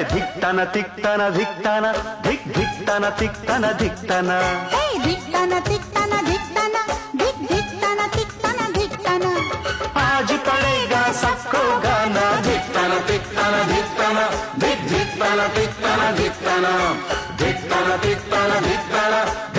धिक्तन तिक्तन धिक्तन धिक धिक्तन तिक्तन धिक्तन धिक्तन तिक्तन धिक्तन धिक धिक्तन तिक्तन धिक्तन। आज पड़ेगा सबको गाना धिक्तन तिक्तन धिक्तन धिक धिक्तन तिक्तन धिक्तन धिक्तन तिक्तन धिक्तन